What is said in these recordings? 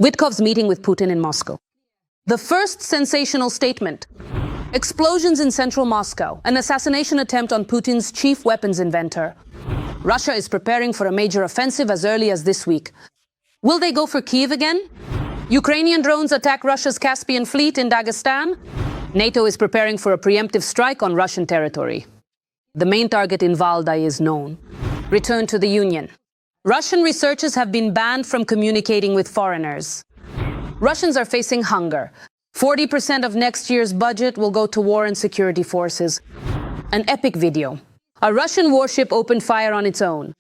Witkoff's meeting with Putin in Moscow. The first sensational statement. Explosions in central Moscow, an assassination attempt on Putin's chief weapons inventor. Russia is preparing for a major offensive as early as this week. Will they go for Kyiv again? Ukrainian drones attack Russia's Caspian Fleet in Dagestan. NATO is preparing for a preemptive strike on Russian territory. The main target in Valdai is known. Return to the Union. Russian researchers have been banned from communicating with foreigners. Russians are facing hunger. 40% of next year's budget will go to war and security forces. An epic video. A Russian warship opened fire on its own.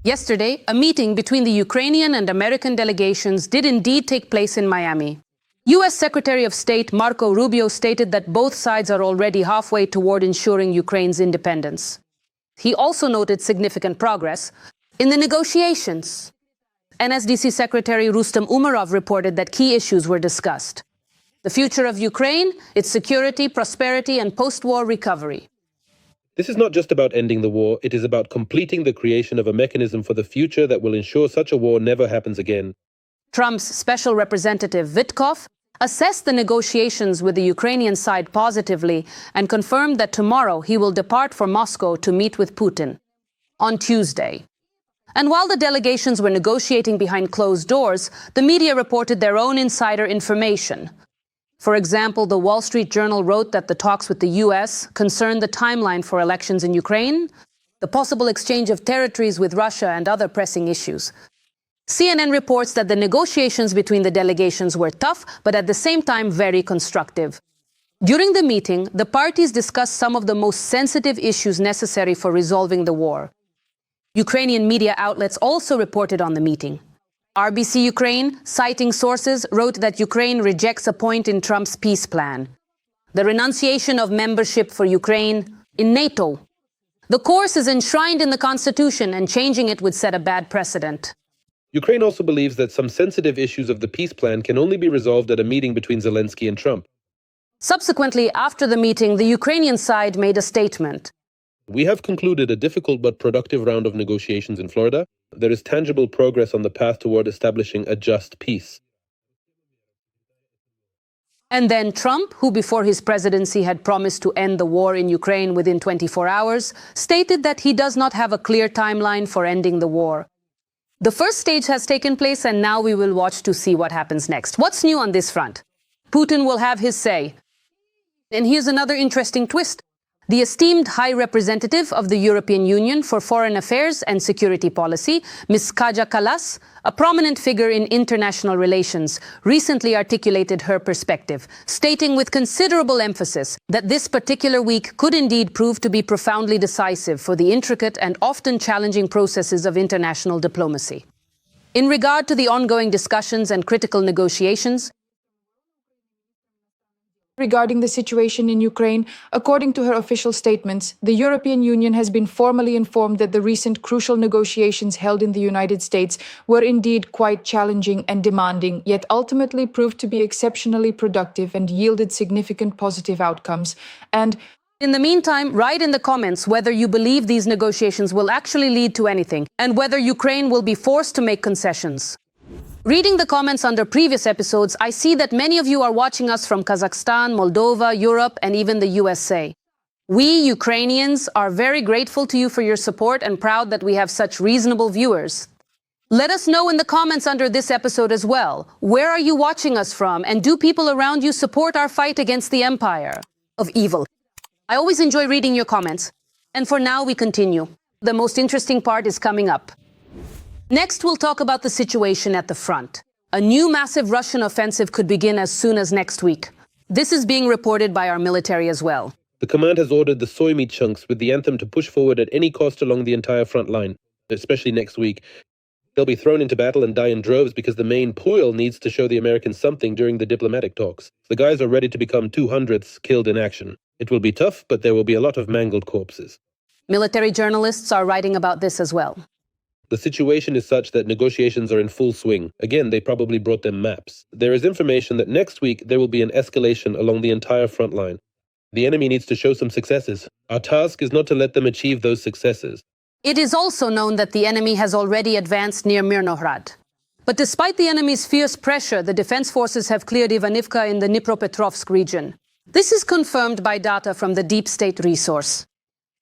Yesterday, a meeting between the Ukrainian and American delegations did indeed take place in Miami. U.S. Secretary of State Marco Rubio stated that both sides are already halfway toward ensuring Ukraine's independence. He also noted significant progress in the negotiations. NSDC Secretary Rustem Umerov reported that key issues were discussed: the future of Ukraine, its security, prosperity, and post-war recovery. This is not just about ending the war, it is about completing the creation of a mechanism for the future that will ensure such a war never happens again. Trump's special representative Witkoff assessed the negotiations with the Ukrainian side positively and confirmed that tomorrow he will depart for Moscow to meet with Putin on Tuesday. And while the delegations were negotiating behind closed doors, the media reported their own insider information. For example, the Wall Street Journal wrote that the talks with the U.S. concerned the timeline for elections in Ukraine, the possible exchange of territories with Russia, and other pressing issues. CNN reports that the negotiations between the delegations were tough, but at the same time very constructive. During the meeting, the parties discussed some of the most sensitive issues necessary for resolving the war. Ukrainian media outlets also reported on the meeting. RBC Ukraine, citing sources, wrote that Ukraine rejects a point in Trump's peace plan: the renunciation of membership for Ukraine in NATO. The course is enshrined in the Constitution, and changing it would set a bad precedent. Ukraine also believes that some sensitive issues of the peace plan can only be resolved at a meeting between Zelensky and Trump. Subsequently, after the meeting, the Ukrainian side made a statement. We have concluded a difficult but productive round of negotiations in Florida. There is tangible progress on the path toward establishing a just peace. And then Trump, who before his presidency had promised to end the war in Ukraine within 24 hours, stated that he does not have a clear timeline for ending the war. The first stage has taken place, and now we will watch to see what happens next. What's new on this front? Putin will have his say. And here's another interesting twist. The esteemed High Representative of the European Union for Foreign Affairs and Security Policy, Ms. Kaja Kallas, a prominent figure in international relations, recently articulated her perspective, stating with considerable emphasis that this particular week could indeed prove to be profoundly decisive for the intricate and often challenging processes of international diplomacy. In regard to the ongoing discussions and critical negotiations, regarding the situation in Ukraine, according to her official statements, the European Union has been formally informed that the recent crucial negotiations held in the United States were indeed quite challenging and demanding, yet ultimately proved to be exceptionally productive and yielded significant positive outcomes. And in the meantime, write in the comments whether you believe these negotiations will actually lead to anything, and whether Ukraine will be forced to make concessions. Reading the comments under previous episodes, I see that many of you are watching us from Kazakhstan, Moldova, Europe, and even the USA. We, Ukrainians, are very grateful to you for your support and proud that we have such reasonable viewers. Let us know in the comments under this episode as well. Where are you watching us from, and do people around you support our fight against the empire of evil? I always enjoy reading your comments. And for now, we continue. The most interesting part is coming up. Next, we'll talk about the situation at the front. A new massive Russian offensive could begin as soon as next week. This is being reported by our military as well. The command has ordered the soy meat chunks with the anthem to push forward at any cost along the entire front line, especially next week. They'll be thrown into battle and die in droves because the main Puil needs to show the Americans something during the diplomatic talks. The guys are ready to become 200ths killed in action. It will be tough, but there will be a lot of mangled corpses. Military journalists are writing about this as well. The situation is such that negotiations are in full swing. Again, they probably brought them maps. There is information that next week there will be an escalation along the entire front line. The enemy needs to show some successes. Our task is not to let them achieve those successes. It is also known that the enemy has already advanced near Mirnohrad. But despite the enemy's fierce pressure, the defense forces have cleared Ivanivka in the Dnipropetrovsk region. This is confirmed by data from the deep state resource.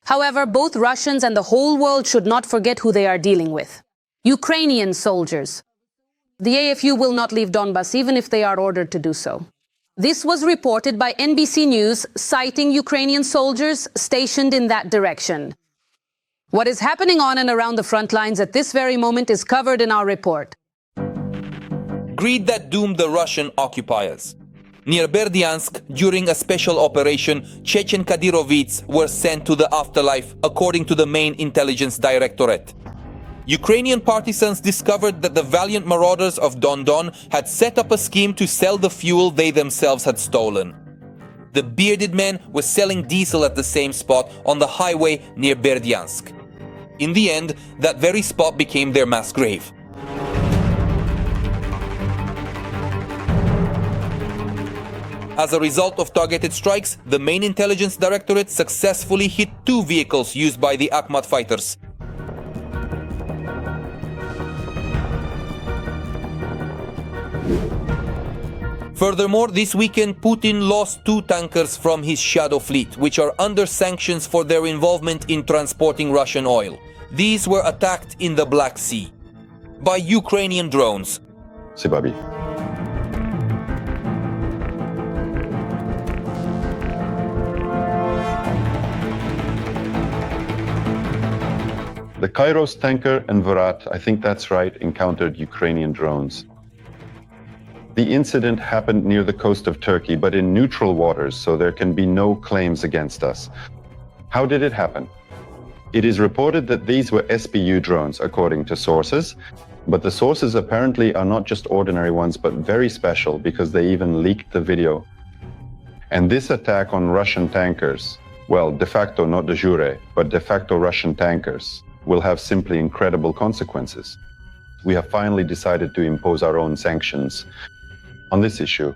However, both Russians and the whole world should not forget who they are dealing with. Ukrainian soldiers. The AFU will not leave Donbas even if they are ordered to do so. This was reported by NBC News, citing Ukrainian soldiers stationed in that direction. What is happening on and around the front lines at this very moment is covered in our report. Greed that doomed the Russian occupiers. Near Berdyansk, during a special operation, Chechen Kadyrovites were sent to the afterlife, according to the main intelligence directorate. Ukrainian partisans discovered that the valiant marauders of Don had set up a scheme to sell the fuel they themselves had stolen. The bearded men were selling diesel at the same spot on the highway near Berdyansk. In the end, that very spot became their mass grave. As a result of targeted strikes, the main intelligence directorate successfully hit 2 vehicles used by the Akhmat fighters. Furthermore, this weekend Putin lost 2 tankers from his shadow fleet, which are under sanctions for their involvement in transporting Russian oil. These were attacked in the Black Sea by Ukrainian drones. Sibabi. The Kairos tanker and Varat, I think that's right, encountered Ukrainian drones. The incident happened near the coast of Turkey, but in neutral waters, so there can be no claims against us. How did it happen? It is reported that these were SBU drones, according to sources, but the sources apparently are not just ordinary ones, but very special, because they even leaked the video. And this attack on Russian tankers, well, de facto, not de jure, but de facto Russian tankers, will have simply incredible consequences. We have finally decided to impose our own sanctions on this issue.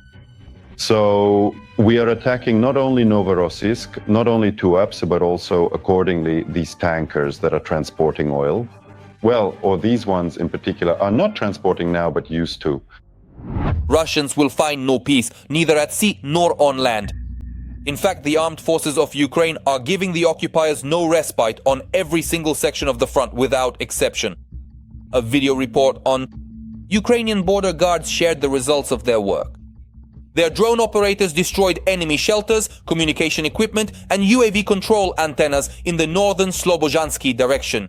So we are attacking not only Novorossiysk, not only Tuapse, but also accordingly these tankers that are transporting oil. Well, or these ones in particular are not transporting now, but used to. Russians will find no peace, neither at sea nor on land. In fact, the armed forces of Ukraine are giving the occupiers no respite on every single section of the front without exception. A video report on Ukrainian border guards shared the results of their work. Their drone operators destroyed enemy shelters, communication equipment, and UAV control antennas in the northern Slobozhansky direction.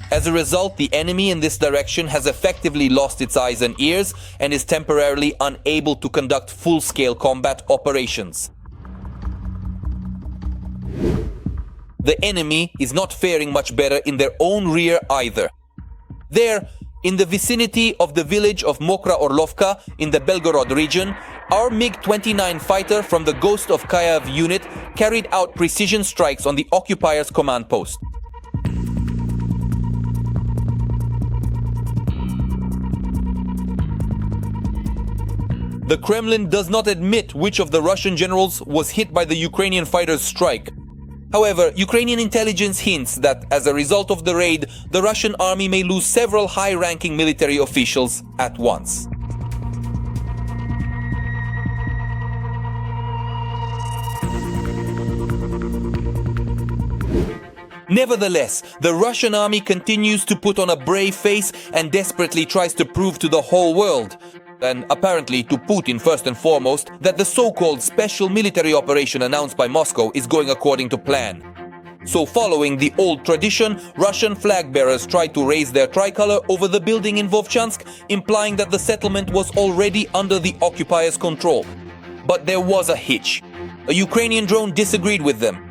As a result, the enemy in this direction has effectively lost its eyes and ears and is temporarily unable to conduct full-scale combat operations. The enemy is not faring much better in their own rear either. There, in the vicinity of the village of Mokra Orlovka in the Belgorod region, our MiG-29 fighter from the Ghost of Kyiv unit carried out precision strikes on the occupiers' command post. The Kremlin does not admit which of the Russian generals was hit by the Ukrainian fighters' strike. However, Ukrainian intelligence hints that as a result of the raid, the Russian army may lose several high-ranking military officials at once. Nevertheless, the Russian army continues to put on a brave face and desperately tries to prove to the whole world, and apparently to Putin first and foremost, that the so-called special military operation announced by Moscow is going according to plan. So following the old tradition, Russian flag bearers tried to raise their tricolor over the building in Vovchansk, implying that the settlement was already under the occupiers' control. But there was a hitch. A Ukrainian drone disagreed with them.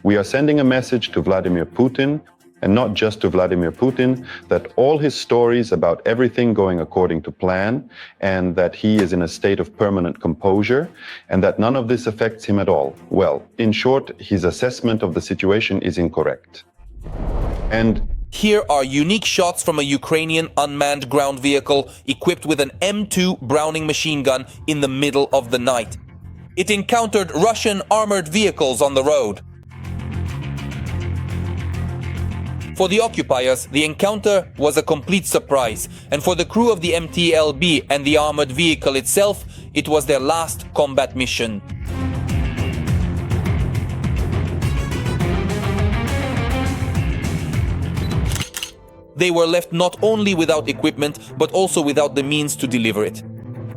We are sending a message to Vladimir Putin and not just to Vladimir Putin, that all his stories about everything going according to plan, and that he is in a state of permanent composure, and that none of this affects him at all. Well, in short, his assessment of the situation is incorrect. And here are unique shots from a Ukrainian unmanned ground vehicle equipped with an M2 Browning machine gun in the middle of the night. It encountered Russian armored vehicles on the road. For the occupiers, the encounter was a complete surprise, and for the crew of the MTLB and the armored vehicle itself, it was their last combat mission. They were left not only without equipment, but also without the means to deliver it.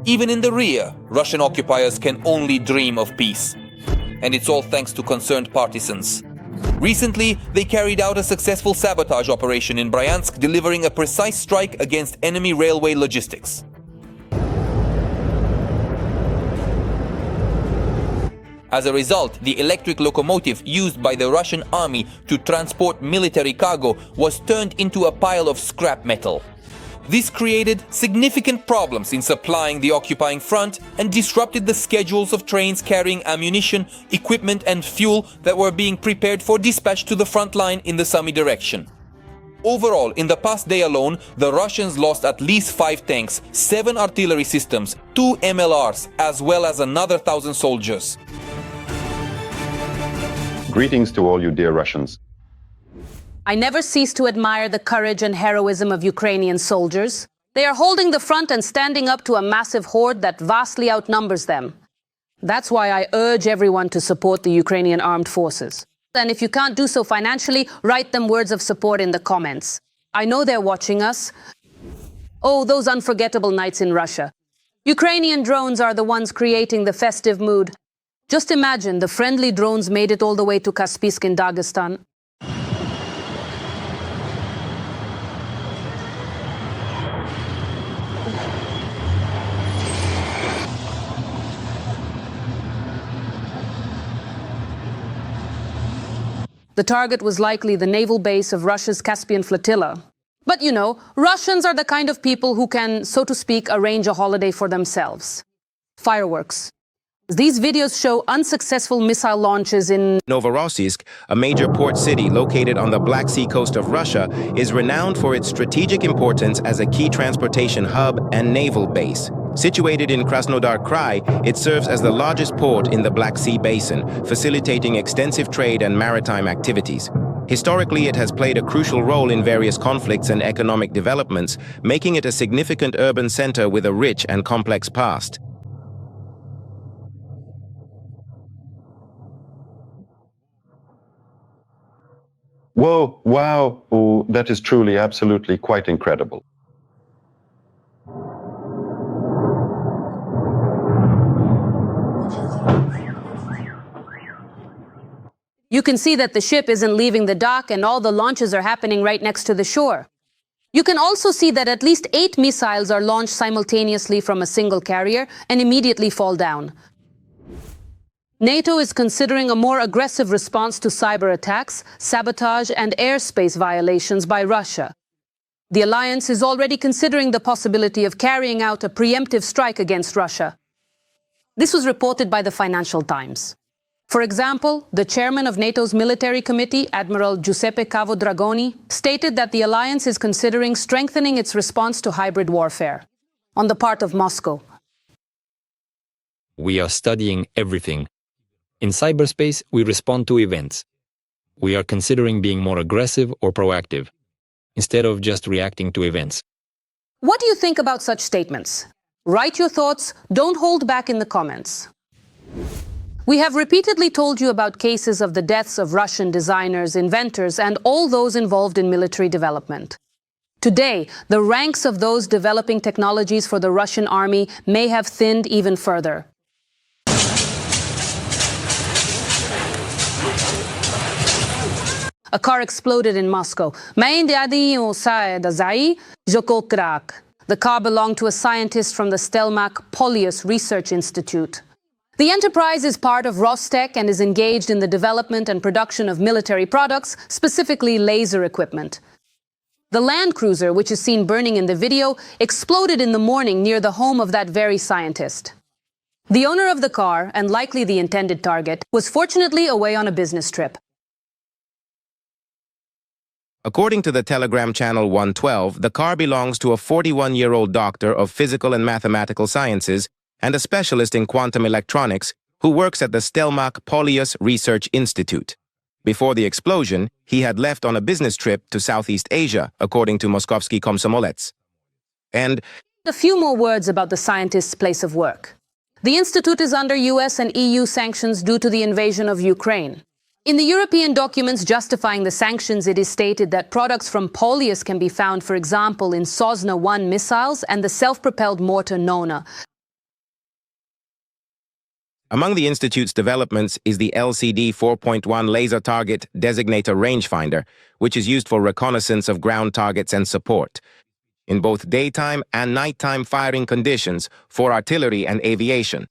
Even in the rear, Russian occupiers can only dream of peace. And it's all thanks to concerned partisans. Recently, they carried out a successful sabotage operation in Bryansk, delivering a precise strike against enemy railway logistics. As a result, the electric locomotive used by the Russian army to transport military cargo was turned into a pile of scrap metal. This created significant problems in supplying the occupying front and disrupted the schedules of trains carrying ammunition, equipment and fuel that were being prepared for dispatch to the front line in the Sumy direction. Overall, in the past day alone, the Russians lost at least 5 tanks, 7 artillery systems, 2 MLRs, as well as another 1,000 soldiers. greetings to all you dear Russians. I never cease to admire the courage and heroism of Ukrainian soldiers. They are holding the front and standing up to a massive horde that vastly outnumbers them. That's why I urge everyone to support the Ukrainian armed forces. And if you can't do so financially, write them words of support in the comments. I know they're watching us. Oh, those unforgettable nights in Russia. Ukrainian drones are the ones creating the festive mood. Just imagine the friendly drones made it all the way to Caspian in Dagestan. The target was likely the naval base of Russia's Caspian flotilla. But you know, Russians are the kind of people who can, so to speak, arrange a holiday for themselves. Fireworks. These videos show unsuccessful missile launches in Novorossiysk, a major port city located on the Black Sea coast of Russia, is renowned for its strategic importance as a key transportation hub and naval base. Situated in Krasnodar Krai, it serves as the largest port in the Black Sea basin, facilitating extensive trade and maritime activities. Historically, it has played a crucial role in various conflicts and economic developments, making it a significant urban center with a rich and complex past. Whoa, wow, ooh, that is truly, absolutely quite incredible. You can see that the ship isn't leaving the dock and all the launches are happening right next to the shore. You can also see that at least 8 missiles are launched simultaneously from a single carrier and immediately fall down. NATO is considering a more aggressive response to cyber attacks, sabotage, and airspace violations by Russia. The alliance is already considering the possibility of carrying out a preemptive strike against Russia. This was reported by the Financial Times. For example, the chairman of NATO's military committee, Admiral Giuseppe Cavo Dragoni, stated that the alliance is considering strengthening its response to hybrid warfare on the part of Moscow. We are studying everything. In cyberspace, we respond to events. We are considering being more aggressive or proactive, instead of just reacting to events. What do you think about such statements? Write your thoughts, don't hold back in the comments. We have repeatedly told you about cases of the deaths of Russian designers, inventors, and all those involved in military development. Today, the ranks of those developing technologies for the Russian army may have thinned even further. A car exploded in Moscow. The car belonged to a scientist from the Stelmach Polyus Research Institute. The enterprise is part of Rostec and is engaged in the development and production of military products, specifically laser equipment. The Land Cruiser, which is seen burning in the video, exploded in the morning near the home of that very scientist. The owner of the car, and likely the intended target, was fortunately away on a business trip. According to the Telegram channel 112, the car belongs to a 41-year-old doctor of physical and mathematical sciences and a specialist in quantum electronics who works at the Stelmach Polius Research Institute. Before the explosion, he had left on a business trip to Southeast Asia, according to Moskovsky Komsomolets. And a few more words about the scientist's place of work. The institute is under US and EU sanctions due to the invasion of Ukraine. In the European documents justifying the sanctions, it is stated that products from Polius can be found, for example, in Sosna 1 missiles and the self-propelled mortar Nona. among the Institute's developments is the LCD 4.1 laser target designator rangefinder, which is used for reconnaissance of ground targets and support, in both daytime and nighttime firing conditions for artillery and aviation.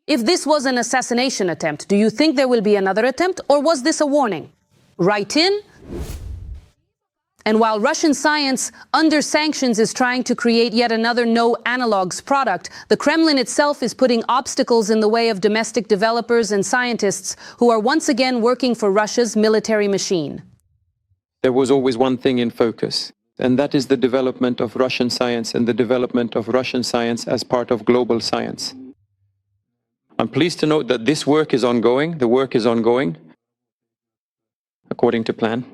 If this was an assassination attempt, do you think there will be another attempt, or was this a warning? Write in. And while Russian science, under sanctions, is trying to create yet another no-analogs product, the Kremlin itself is putting obstacles in the way of domestic developers and scientists who are once again working for Russia's military machine. There was always one thing in focus, and that is the development of Russian science and the development of Russian science as part of global science. I'm pleased to note that this work is ongoing. The work is ongoing according to plan.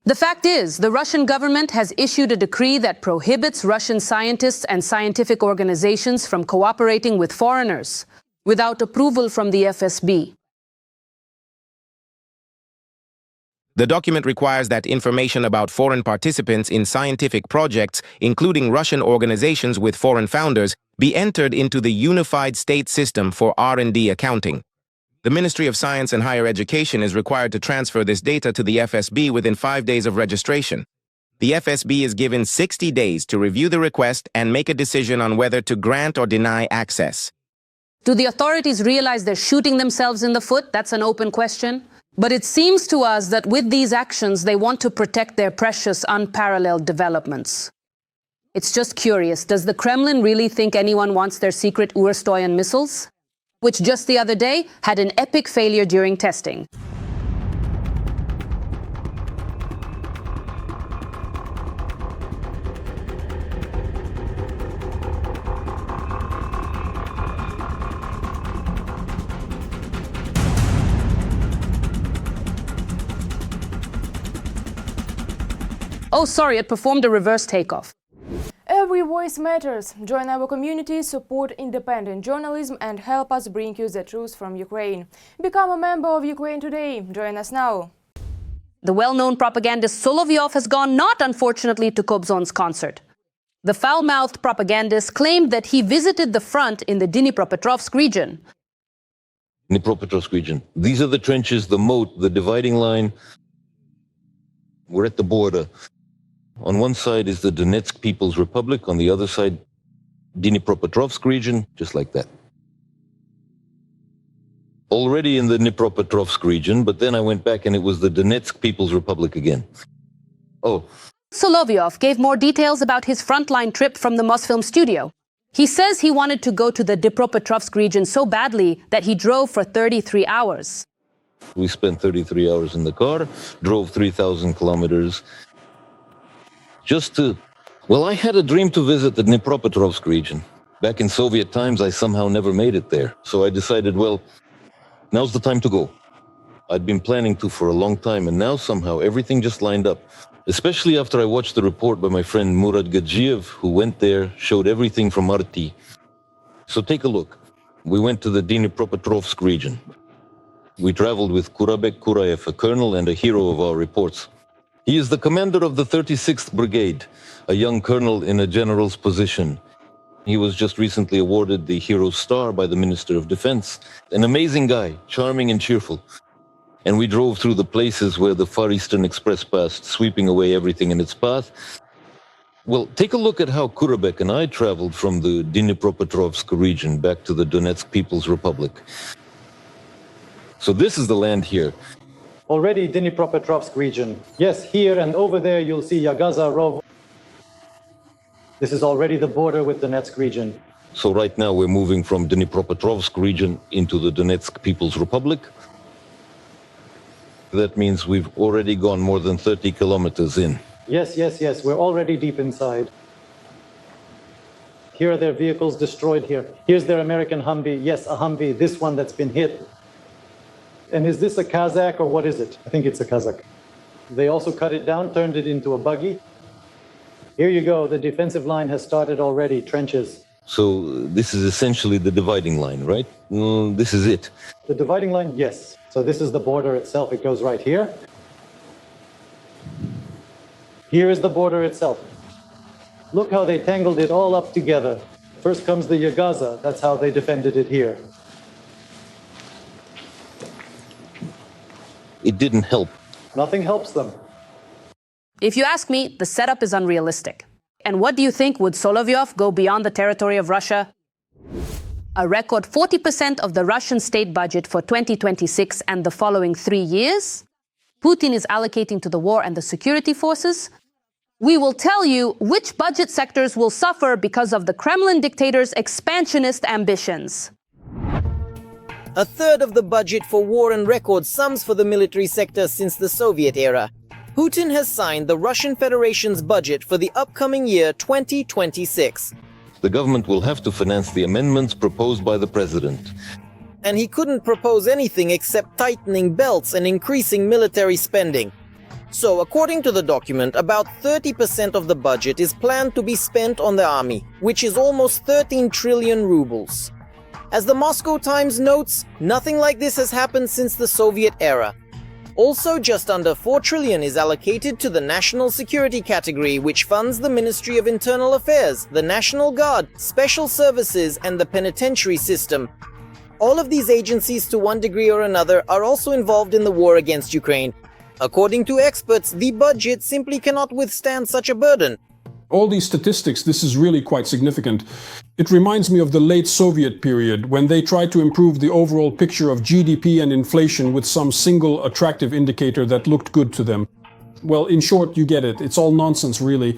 The fact is, the Russian government has issued a decree that prohibits Russian scientists and scientific organizations from cooperating with foreigners without approval from the FSB. The document requires that information about foreign participants in scientific projects, including Russian organizations with foreign founders, be entered into the Unified State System for R&D accounting. The Ministry of Science and Higher Education is required to transfer this data to the FSB within 5 days of registration. The FSB is given 60 days to review the request and make a decision on whether to grant or deny access. Do the authorities realize they're shooting themselves in the foot? That's an open question. But it seems to us that with these actions, they want to protect their precious, unparalleled developments. It's just curious, does the Kremlin really think anyone wants their secret Ur-Stoyan missiles, which just the other day had an epic failure during testing? Oh, sorry, it performed a reverse takeoff. Every voice matters. Join our community, support independent journalism and help us bring you the truth from Ukraine. Become a member of Ukraine Today. Join us now. The well-known propagandist Solovyov has gone not, unfortunately, to Kobzon's concert. The foul-mouthed propagandist claimed that he visited the front in the Dnipropetrovsk region. Dnipropetrovsk region. These are the trenches, the moat, the dividing line. We're at the border. On one side is the Donetsk People's Republic, on the other side, Dnipropetrovsk region, just like that. Already in the Dnipropetrovsk region, but then I went back and it was the Donetsk People's Republic again. Oh. Solovyov gave more details about his frontline trip from the Mosfilm studio. He says he wanted to go to the Dnipropetrovsk region so badly that he drove for 33 hours. We spent 33 hours in the car, drove 3,000 kilometers, just to, well, I had a dream to visit the Dnipropetrovsk region. Back in Soviet times, I somehow never made it there. So I decided, well, now's the time to go. I'd been planning to for a long time, and now somehow everything just lined up. Especially after I watched the report by my friend Murat Gadzhiev, who went there, showed everything from RT. So take a look. We went to the Dnipropetrovsk region. We traveled with Kurabek Kurayev, a colonel and a hero of our reports. He is the commander of the 36th Brigade, a young colonel in a general's position. He was just recently awarded the Hero Star by the Minister of Defense. An amazing guy, charming and cheerful. And we drove through the places where the Far Eastern Express passed, sweeping away everything in its path. Well, take a look at how Kurabek and I traveled from the Dnipropetrovsk region back to the Donetsk People's Republic. So this is the land here. Already Dnipropetrovsk region. Yes, here and over there you'll see Yagaza, Rov. This is already the border with Donetsk region. So right now we're moving from Dnipropetrovsk region into the Donetsk People's Republic. That means we've already gone more than 30 kilometers in. Yes, we're already deep inside. Here are their vehicles destroyed here. Here's their American Humvee. Yes, a Humvee, this one that's been hit. And is this a Kazakh or what is it? I think it's a Kazakh. They also cut it down, turned it into a buggy. Here you go, the defensive line has started already, trenches. So this is essentially the dividing line, right? This is it. The dividing line, yes. So this is the border itself, it goes right here. Here is the border itself. Look how they tangled it all up together. First comes the Yagaza, that's how they defended it here. It didn't help. Nothing helps them. If you ask me, the setup is unrealistic. And what do you think? Would Solovyov go beyond the territory of Russia? A record 40% of the Russian state budget for 2026 and the following 3 years? Putin is allocating to the war and the security forces? We will tell you which budget sectors will suffer because of the Kremlin dictator's expansionist ambitions. A third of the budget for war and record sums for the military sector since the Soviet era. Putin has signed the Russian Federation's budget for the upcoming year 2026. The government will have to finance the amendments proposed by the president. And he couldn't propose anything except tightening belts and increasing military spending. So, according to the document, about 30% of the budget is planned to be spent on the army, which is almost 13 trillion rubles. As the Moscow Times notes, nothing like this has happened since the Soviet era. Also, just under 4 trillion is allocated to the national security category, which funds the Ministry of Internal Affairs, the National Guard, Special Services, and the penitentiary system. All of these agencies, to one degree or another, are also involved in the war against Ukraine. According to experts, the budget simply cannot withstand such a burden. All these statistics, this is really quite significant. It reminds me of the late Soviet period, when they tried to improve the overall picture of GDP and inflation with some single attractive indicator that looked good to them. Well, in short, you get it. It's all nonsense, really.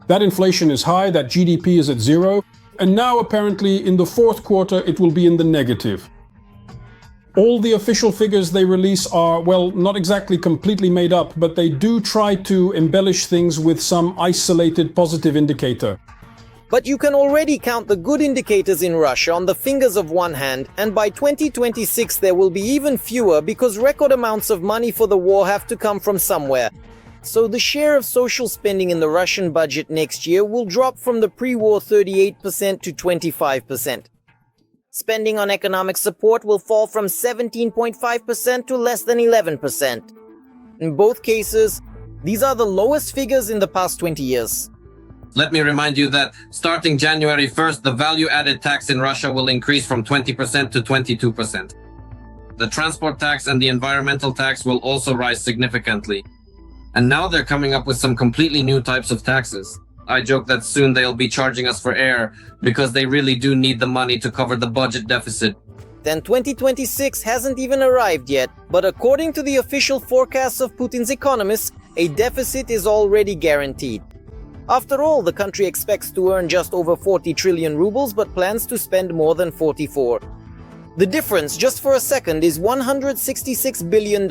That inflation is high, that GDP is at zero, and now apparently in the fourth quarter it will be in the negative. All the official figures they release are, well, not exactly completely made up, but they do try to embellish things with some isolated positive indicator. But you can already count the good indicators in Russia on the fingers of one hand, and by 2026 there will be even fewer because record amounts of money for the war have to come from somewhere. So the share of social spending in the Russian budget next year will drop from the pre-war 38% to 25%. Spending on economic support will fall from 17.5% to less than 11%. In both cases, these are the lowest figures in the past 20 years. Let me remind you that starting January 1st, the value-added tax in Russia will increase from 20% to 22%. The transport tax and the environmental tax will also rise significantly. And now they're coming up with some completely new types of taxes. I joke that soon they'll be charging us for air because they really do need the money to cover the budget deficit. Then 2026 hasn't even arrived yet, but according to the official forecasts of Putin's economists, a deficit is already guaranteed. After all, the country expects to earn just over 40 trillion rubles but plans to spend more than 44. The difference, just for a second, is $166 billion.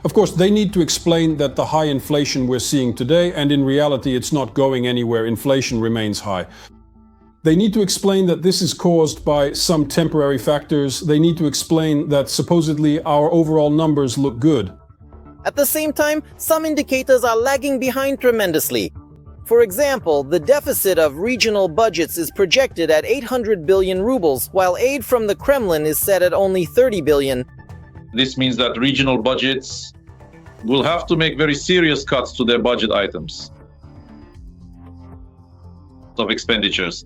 Of course, they need to explain that the high inflation we're seeing today, and in reality it's not going anywhere, inflation remains high. They need to explain that this is caused by some temporary factors. They need to explain that supposedly our overall numbers look good. At the same time, some indicators are lagging behind tremendously. For example, the deficit of regional budgets is projected at 800 billion rubles, while aid from the Kremlin is set at only 30 billion. This means that regional budgets will have to make very serious cuts to their budget items of expenditures.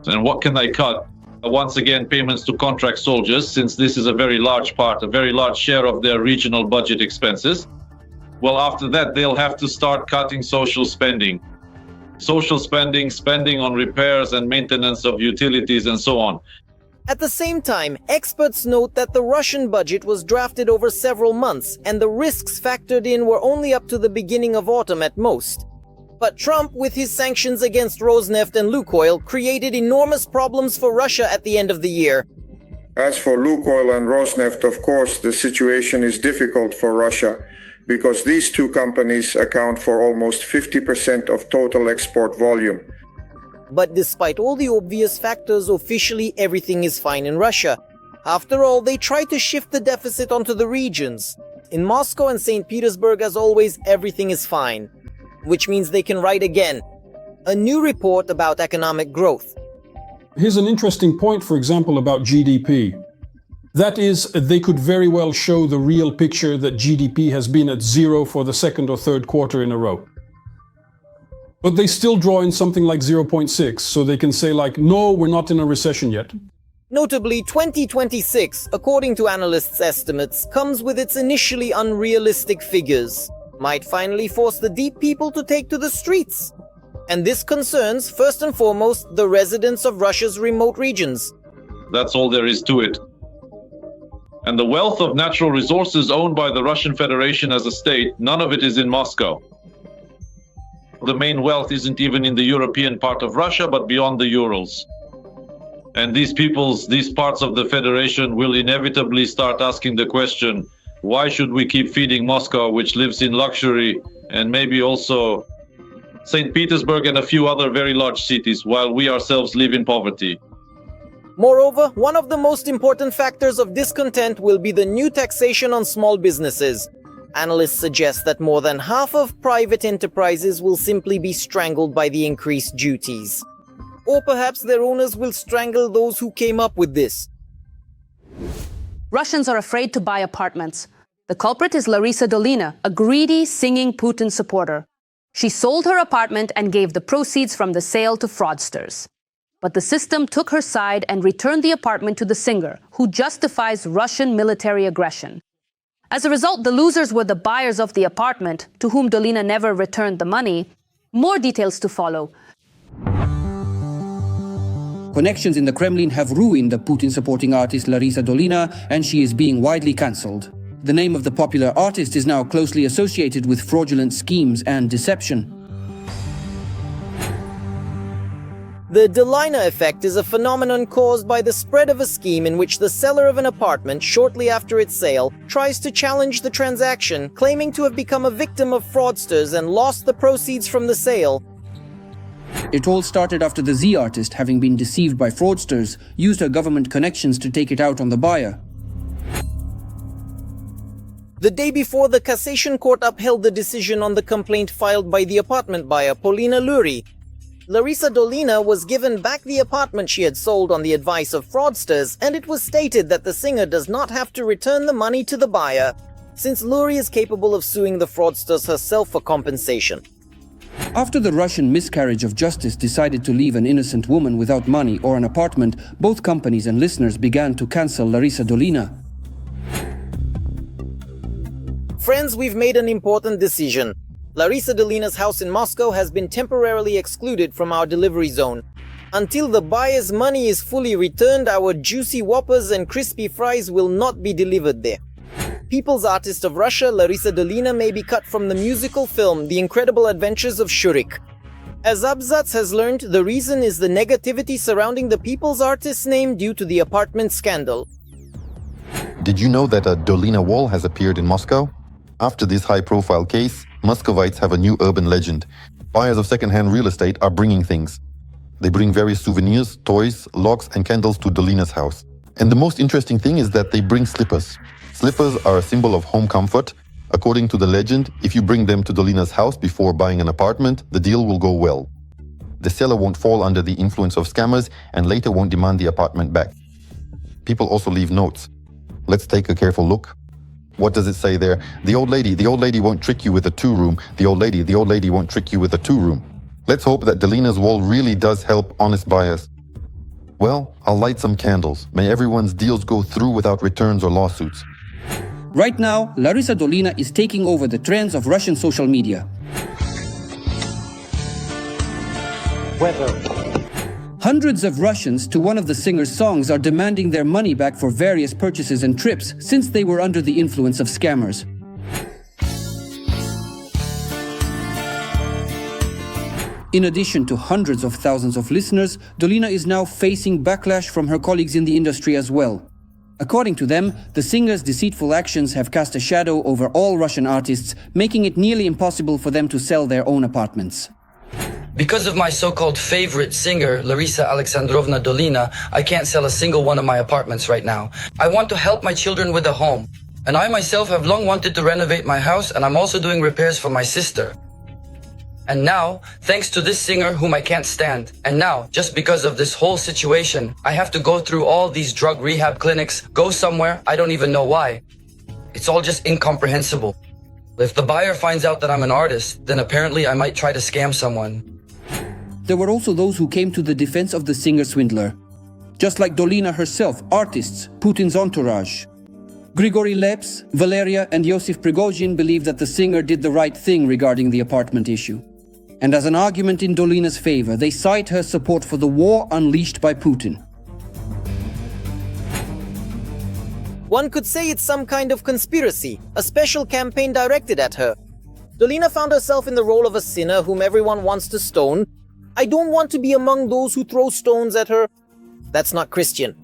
And what can they cut? Once again, payments to contract soldiers, since this is a very large part, a very large share of their regional budget expenses. well, after that, they'll have to start cutting social spending. Social spending, spending on repairs and maintenance of utilities and so on. At the same time, experts note that the Russian budget was drafted over several months and the risks factored in were only up to the beginning of autumn at most. But Trump, with his sanctions against Rosneft and Lukoil, created enormous problems for Russia at the end of the year. As for Lukoil and Rosneft, of course, the situation is difficult for Russia because these two companies account for almost 50% of total export volume. But despite all the obvious factors, officially everything is fine in Russia. After all, they try to shift the deficit onto the regions. In Moscow and St. Petersburg, as always, everything is fine. Which means they can write again a new report about economic growth. Here's an interesting point, for example, about GDP. That is, they could very well show the real picture that GDP has been at zero for the second or third quarter in a row. But they still draw in something like 0.6, so they can say like, no, we're not in a recession yet. Notably, 2026, according to analysts' estimates, comes with its initially unrealistic figures. Might finally force the deep people to take to the streets. And this concerns, first and foremost, the residents of Russia's remote regions. That's all there is to it. And the wealth of natural resources owned by the Russian Federation as a state, none of it is in Moscow. The main wealth isn't even in the European part of Russia, but beyond the Urals. And these parts of the Federation will inevitably start asking the question, why should we keep feeding Moscow, which lives in luxury, and maybe also St. Petersburg and a few other very large cities, while we ourselves live in poverty? Moreover, one of the most important factors of discontent will be the new taxation on small businesses. Analysts suggest that more than half of private enterprises will simply be strangled by the increased duties. Or perhaps their owners will strangle those who came up with this. Russians are afraid to buy apartments. The culprit is Larisa Dolina, a greedy, singing Putin supporter. She sold her apartment and gave the proceeds from the sale to fraudsters. But the system took her side and returned the apartment to the singer, who justifies Russian military aggression. As a result, the losers were the buyers of the apartment, to whom Dolina never returned the money. More details to follow. Connections in the Kremlin have ruined the Putin-supporting artist Larisa Dolina, and she is being widely cancelled. The name of the popular artist is now closely associated with fraudulent schemes and deception. The Dolina effect is a phenomenon caused by the spread of a scheme in which the seller of an apartment, shortly after its sale, tries to challenge the transaction, claiming to have become a victim of fraudsters and lost the proceeds from the sale. It all started after the Z artist, having been deceived by fraudsters, used her government connections to take it out on the buyer. The day before, the Cassation Court upheld the decision on the complaint filed by the apartment buyer, Polina Luri. Larisa Dolina was given back the apartment she had sold on the advice of fraudsters, and it was stated that the singer does not have to return the money to the buyer, since Luri is capable of suing the fraudsters herself for compensation. After the Russian miscarriage of justice decided to leave an innocent woman without money or an apartment, both companies and listeners began to cancel Larisa Dolina. Friends, we've made an important decision. Larisa Dolina's house in Moscow has been temporarily excluded from our delivery zone. Until the buyer's money is fully returned, our juicy whoppers and crispy fries will not be delivered there. People's artist of Russia, Larisa Dolina, may be cut from the musical film The Incredible Adventures of Shurik. As Abzats has learned, the reason is the negativity surrounding the people's artist's name due to the apartment scandal. Did you know that a Dolina wall has appeared in Moscow? After this high-profile case, Muscovites have a new urban legend. Buyers of second-hand real estate are bringing things. They bring various souvenirs, toys, logs and candles to Dolina's house. And the most interesting thing is that they bring slippers. Slippers are a symbol of home comfort. According to the legend, if you bring them to Dolina's house before buying an apartment, the deal will go well. The seller won't fall under the influence of scammers and later won't demand the apartment back. People also leave notes. Let's take a careful look. What does it say there? The old lady won't trick you with a two-room. The old lady won't trick you with a two-room. Let's hope that Dolina's wall really does help honest buyers. Well, I'll light some candles. May everyone's deals go through without returns or lawsuits. Right now, Larisa Dolina is taking over the trends of Russian social media. Weather. Hundreds of Russians to one of the singer's songs are demanding their money back for various purchases and trips since they were under the influence of scammers. In addition to hundreds of thousands of listeners, Dolina is now facing backlash from her colleagues in the industry as well. According to them, the singer's deceitful actions have cast a shadow over all Russian artists, making it nearly impossible for them to sell their own apartments. Because of my so-called favorite singer, Larisa Alexandrovna Dolina, I can't sell a single one of my apartments right now. I want to help my children with a home. And I myself have long wanted to renovate my house, and I'm also doing repairs for my sister. And now, thanks to this singer whom I can't stand, and now, just because of this whole situation, I have to go through all these drug rehab clinics, go somewhere, I don't even know why. It's all just incomprehensible. If the buyer finds out that I'm an artist, then apparently I might try to scam someone. There were also those who came to the defense of the singer-swindler. Just like Dolina herself, artists, Putin's entourage. Grigory Leps, Valeria and Yosif Prigozhin believe that the singer did the right thing regarding the apartment issue. And as an argument in Dolina's favor, they cite her support for the war unleashed by Putin. One could say it's some kind of conspiracy, a special campaign directed at her. Dolina found herself in the role of a sinner whom everyone wants to stone. I don't want to be among those who throw stones at her. That's not Christian.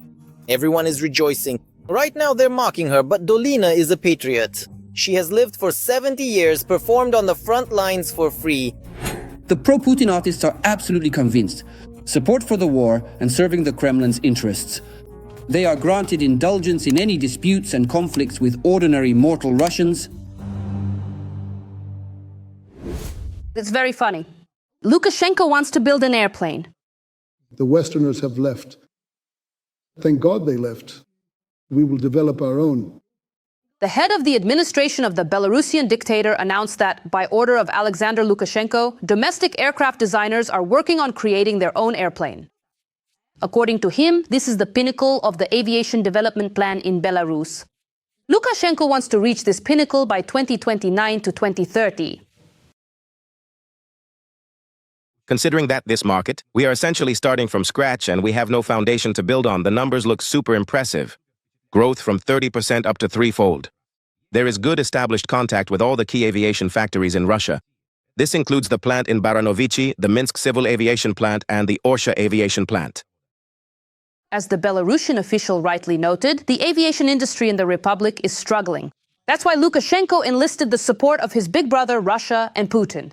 Everyone is rejoicing. Right now they're mocking her, but Dolina is a patriot. She has lived for 70 years, performed on the front lines for free. The pro-Putin artists are absolutely convinced. Support for the war and serving the Kremlin's interests. They are granted indulgence in any disputes and conflicts with ordinary mortal Russians. It's very funny. Lukashenko wants to build an airplane. The Westerners have left. Thank God they left. We will develop our own. The head of the administration of the Belarusian dictator announced that, by order of Alexander Lukashenko, domestic aircraft designers are working on creating their own airplane. According to him, this is the pinnacle of the aviation development plan in Belarus. Lukashenko wants to reach this pinnacle by 2029 to 2030. Considering that this market, we are essentially starting from scratch and we have no foundation to build on, the numbers look super impressive. Growth from 30% up to threefold. There is good established contact with all the key aviation factories in Russia. This includes the plant in Baranovichi, the Minsk Civil Aviation Plant, and the Orsha Aviation Plant. As the Belarusian official rightly noted, the aviation industry in the Republic is struggling. That's why Lukashenko enlisted the support of his big brother Russia and Putin.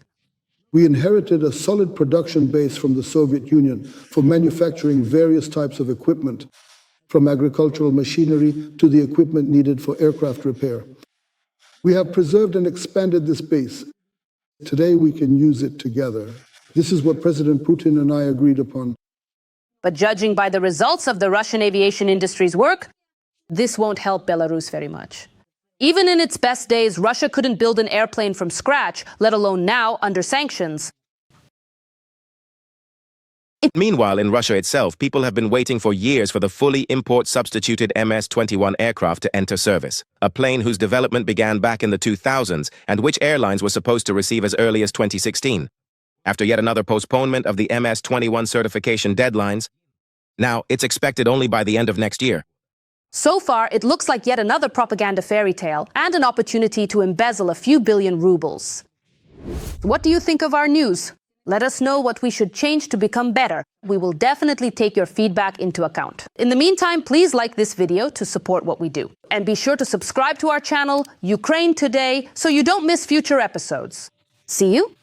We inherited a solid production base from the Soviet Union for manufacturing various types of equipment, from agricultural machinery to the equipment needed for aircraft repair. We have preserved and expanded this base. Today we can use it together. This is what President Putin and I agreed upon. But judging by the results of the Russian aviation industry's work, this won't help Belarus very much. Even in its best days, Russia couldn't build an airplane from scratch, let alone now under sanctions. Meanwhile, in Russia itself, people have been waiting for years for the fully import-substituted MS-21 aircraft to enter service, a plane whose development began back in the 2000s and which airlines were supposed to receive as early as 2016. After yet another postponement of the MS-21 certification deadlines, now it's expected only by the end of next year. So far, it looks like yet another propaganda fairy tale and an opportunity to embezzle a few billion rubles. What do you think of our news? Let us know what we should change to become better. We will definitely take your feedback into account. In the meantime, please like this video to support what we do. And be sure to subscribe to our channel, Ukraine Today, so you don't miss future episodes. See you.